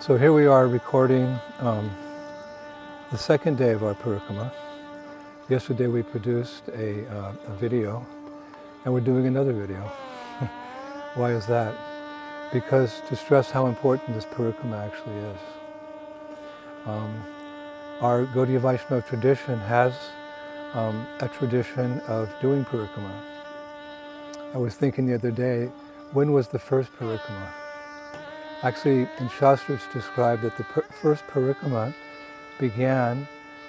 So here we are recording the second day of our parikrama. Yesterday we produced a video, and we're doing another video. Why is that? Because to stress how important this parikrama actually is. Our Gaudiya Vaishnava tradition has a tradition of doing parikrama. I was thinking the other day, when was the first parikrama? Actually, in Shastras described that the first parikrama began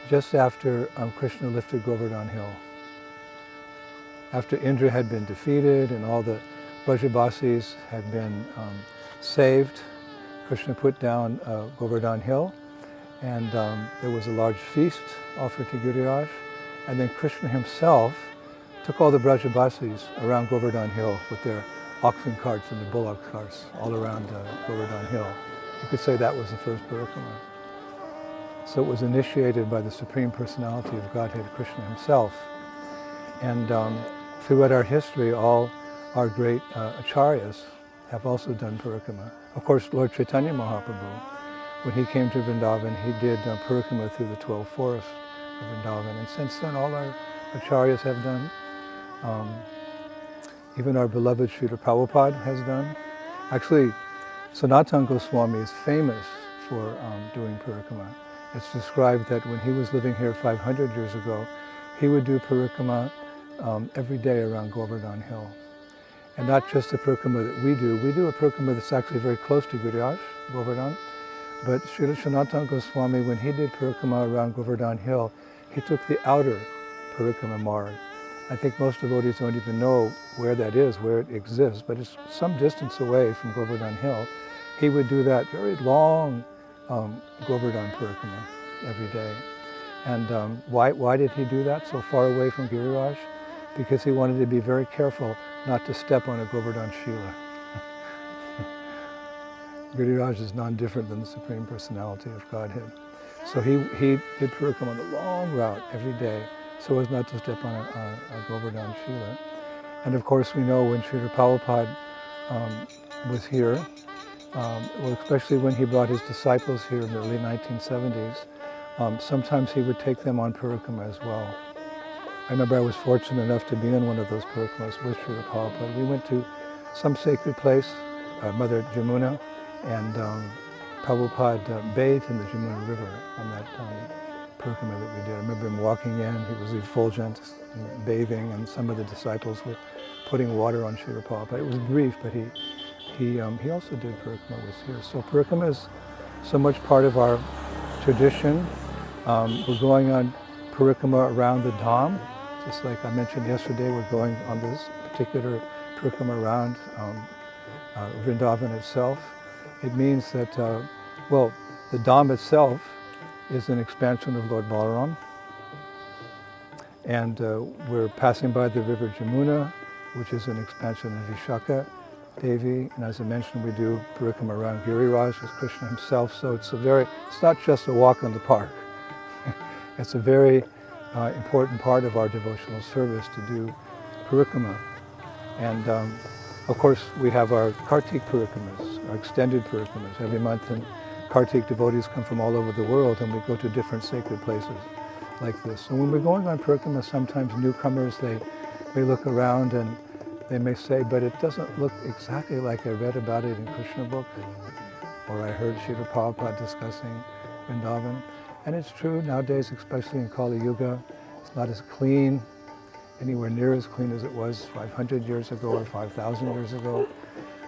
just after Krishna lifted Govardhan Hill. After Indra had been defeated and all the Brajabasis had been saved, Krishna put down Govardhan Hill, and there was a large feast offered to Giriraj, and then Krishna himself took all the Brajabasis around Govardhan Hill with their oxen carts and the bullock carts all around Govardhan Hill. You could say that was the first parikrama. So it was initiated by the Supreme Personality of Godhead, Krishna himself. And throughout our history, all our great acharyas have also done parikrama. Of course, Lord Chaitanya Mahaprabhu, when he came to Vrindavan, he did parikrama through the 12 forests of Vrindavan. And since then, all our acharyas have done. Even our beloved Srila Prabhupada has done. Actually, Sanatana Swami is famous for doing parikrama. It's described that when he was living here 500 years ago, he would do parikrama every day around Govardhan Hill. And not just the parikrama that we do a parikrama that's actually very close to Giriraj, Govardhan. But Srila Sanatana Swami, when he did parikrama around Govardhan Hill, he took the outer parikrama marg. I think most devotees don't even know where that is, where it exists, but it's some distance away from Govardhan Hill. He would do that very long Govardhan parikrama every day. And why did he do that so far away from Giriraj? Because he wanted to be very careful not to step on a Govardhan Shila. Giriraj is non-different than the Supreme Personality of Godhead. So he did parikrama on the long route every day, so as not to step on a Govardhan Shila. And of course we know when Srila Prabhupada was here, well, especially when he brought his disciples here in the early 1970s, sometimes he would take them on parikrama as well. I remember I was fortunate enough to be in one of those parikramas with Srila Prabhupada. We went to some sacred place, Mother Jamuna, and Prabhupada bathed in the Jamuna River on that parikrama that we did. I remember him walking in, he was effulgent, bathing, and some of the disciples were putting water on Srila Prabhupada. It was brief, but he also did parikrama was here. So parikrama is so much part of our tradition. We're going on parikrama around the Dham, just like I mentioned yesterday, we're going on this particular parikrama around Vrindavan itself. It means that, well, the Dham itself is an expansion of Lord Balaram. And we're passing by the river Jamuna, which is an expansion of Vishaka Devi. And as I mentioned, we do parikrama around Giriraj as Krishna himself. So it's not just a walk in the park. It's a very important part of our devotional service to do parikrama. And of course, we have our Kartik parikramas, our extended parikramas. Every month in Kartik, devotees come from all over the world, and we go to different sacred places like this. So when we're going on parikrama, sometimes newcomers, they look around and they may say, but it doesn't look exactly like I read about it in Krishna book, or I heard Srila Prabhupada discussing Vrindavan. And it's true, nowadays, especially in Kali Yuga, it's not as clean, anywhere near as clean as it was 500 years ago or 5,000 years ago.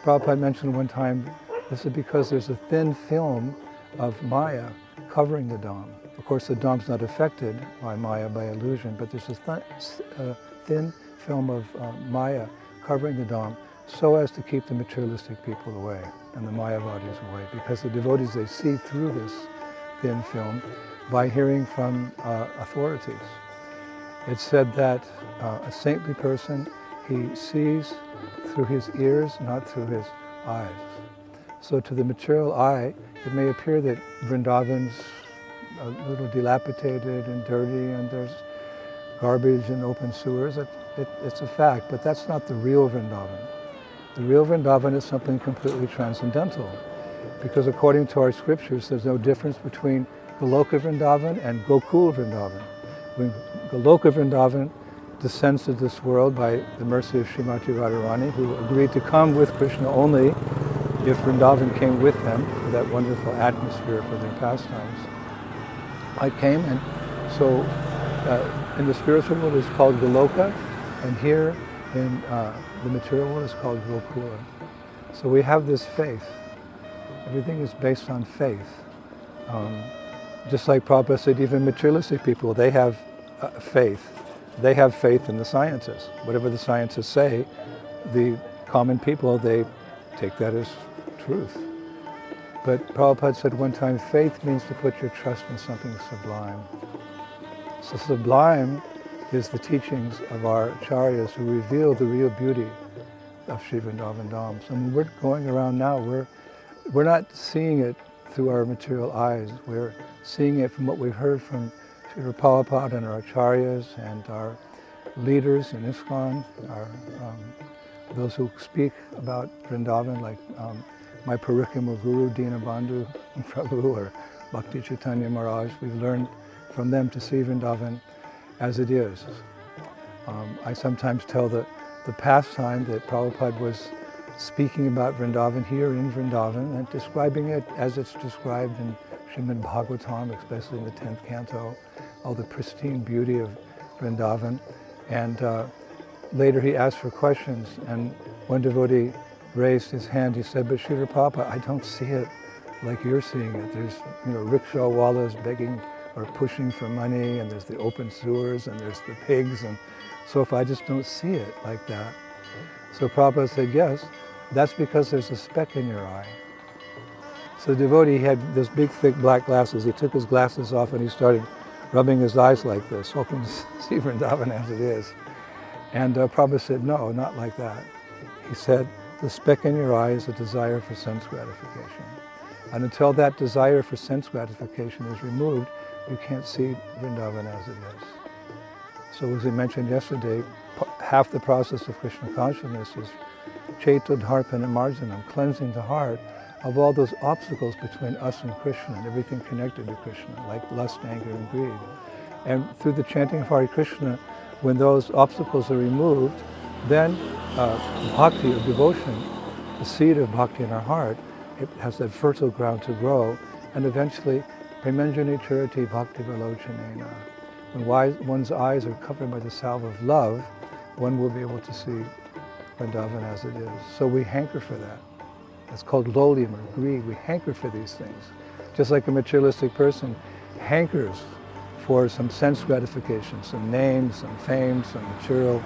Prabhupada mentioned one time, this is because there's a thin film of Maya covering the Dham. Of course, the Dham's not affected by Maya, by illusion, but there's a thin film of Maya covering the Dham so as to keep the materialistic people away and the Mayavadis away, because the devotees, they see through this thin film by hearing from authorities. It's said that a saintly person, he sees through his ears, not through his eyes. So to the material eye, it may appear that Vrindavan's a little dilapidated and dirty, and there's garbage and open sewers. It's a fact, but that's not the real Vrindavan. The real Vrindavan is something completely transcendental. because according to our scriptures, there's no difference between Goloka Vrindavan and Gokul Vrindavan. When Goloka Vrindavan descends to this world by the mercy of Srimati Radharani, who agreed to come with Krishna only if Vrindavan came with them for that wonderful atmosphere for their pastimes. I came, and so in the spiritual world it's called Goloka, and here in the material world it's called Gokula. So we have this faith. Everything is based on faith. Just like Prabhupada said, even materialistic people, they have faith. They have faith in the sciences. Whatever the sciences say, the common people, they take that as truth. But Prabhupada said one time, faith means to put your trust in something sublime. So sublime is the teachings of our acharyas who reveal the real beauty of Sri Vrindavan Dham. So when we're going around now, we're not seeing it through our material eyes. We're seeing it from what we've heard from Srila Prabhupada and our acharyas and our leaders in ISKCON, those who speak about Vrindavan, like my parikrama guru, Dinabandhu Prabhu, or Bhakti Chaitanya Maharaj. We've learned from them to see Vrindavan as it is. I sometimes tell the pastime that Prabhupada was speaking about Vrindavan here in Vrindavan and describing it as it's described in Srimad Bhagavatam, especially in the 10th canto, all the pristine beauty of Vrindavan. And later he asked for questions, and one devotee raised his hand. He said, "But Srila Prabhupada, I don't see it like you're seeing it. There's, rickshaw wallahs begging or pushing for money, and there's the open sewers, and there's the pigs, and so if I just don't see it like that." So Prabhupada said, yes, that's because there's a speck in your eye. So the devotee had this big, thick black glasses. He took his glasses off and he started rubbing his eyes like this, hoping to see Vrindavan as it is. And Prabhupada said, no, not like that. He said, the speck in your eye is a desire for sense gratification. And until that desire for sense gratification is removed, you can't see Vrindavan as it is. So as we mentioned yesterday, half the process of Krishna consciousness is Chaitodharpana Marjanam, cleansing the heart of all those obstacles between us and Krishna and everything connected to Krishna, like lust, anger, and greed. And through the chanting of Hare Krishna, when those obstacles are removed, then bhakti, or devotion, the seed of bhakti in our heart, it has that fertile ground to grow, and eventually, premanjani charati bhakti valochanena. When one's eyes are covered by the salve of love, one will be able to see Vrindavan as it is. So we hanker for that. It's called lolium, or greed. We hanker for these things. Just like a materialistic person hankers for some sense gratification, some name, some fame, some material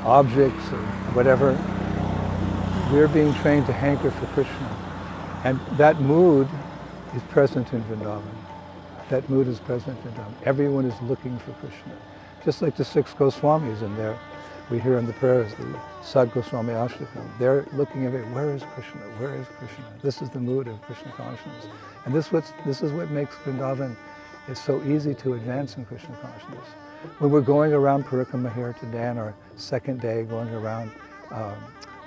objects, or whatever. We're being trained to hanker for Krishna. And that mood is present in Vrindavan. That mood is present in Vrindavan. Everyone is looking for Krishna. Just like the 6 Goswamis in there. We hear in the prayers, the Sad Goswami Ashtakam. They're looking at it, where is Krishna? Where is Krishna? This is the mood of Krishna consciousness. And this is what makes Vrindavan, it's so easy to advance in Krishna consciousness. When we're going around parikrama here today on our second day, going around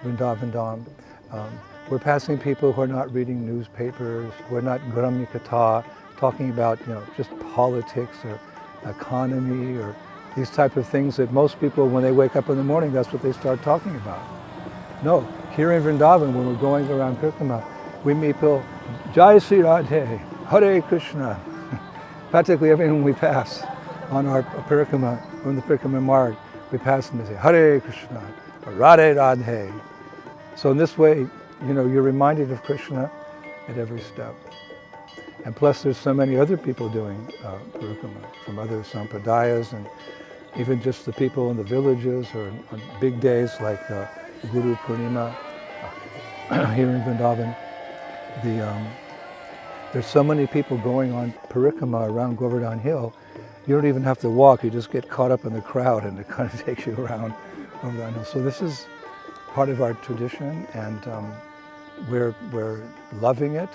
Vrindavan Dham, we're passing people who are not reading newspapers, who are not gramya katha, talking about just politics or economy or these type of things that most people, when they wake up in the morning, that's what they start talking about. No, here in Vrindavan, when we're going around parikrama, we meet people, Jai Sri Radhe, Hare Krishna. Practically everyone we pass on our parikrama, on the parikrama marg, we pass them and say, Hare Krishna, Radhe Radhe. So in this way, you're reminded of Krishna at every step. And plus there's so many other people doing parikrama from other sampradayas, and even just the people in the villages, or on big days like Guru Purnima here in Vrindavan. There's so many people going on parikrama around Govardhan Hill, you don't even have to walk, you just get caught up in the crowd and it kind of takes you around Govardhan Hill. So this is part of our tradition, and we're loving it.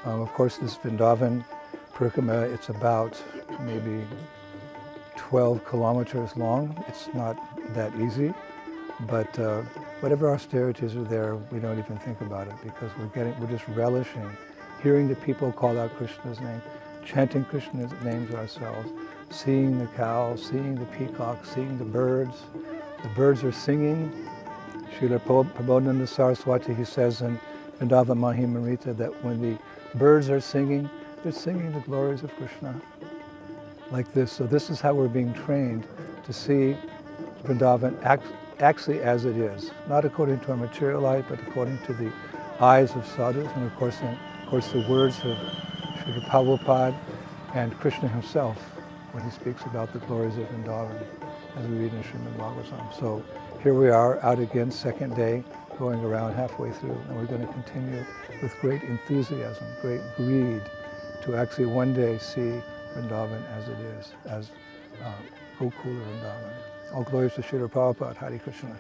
Of course, this Vrindavan parikrama, it's about maybe 12 kilometers long. It's not that easy, but whatever austerities are there, we don't even think about it, because we're just relishing hearing the people call out Krishna's name, chanting Krishna's names ourselves, seeing the cows, seeing the peacocks, seeing the birds. The birds are singing. Srila Prabodhananda Saraswati, he says in Vrindavan Mahimamrita that when the birds are singing, they're singing the glories of Krishna. Like this. So this is how we're being trained to see Vrindavan actually as it is. Not according to our material life, but according to the eyes of sadhus, and of course the words of Srila Prabhupada and Krishna himself when he speaks about the glories of Vrindavan, as we read in Srimad Bhagavatam. So here we are, out again, second day, going around halfway through, and we're going to continue with great enthusiasm, great greed, to actually one day see Vrindavan as it is, as Gokula Vrindavan. All glories to Srila Prabhupada. Hare Krishna.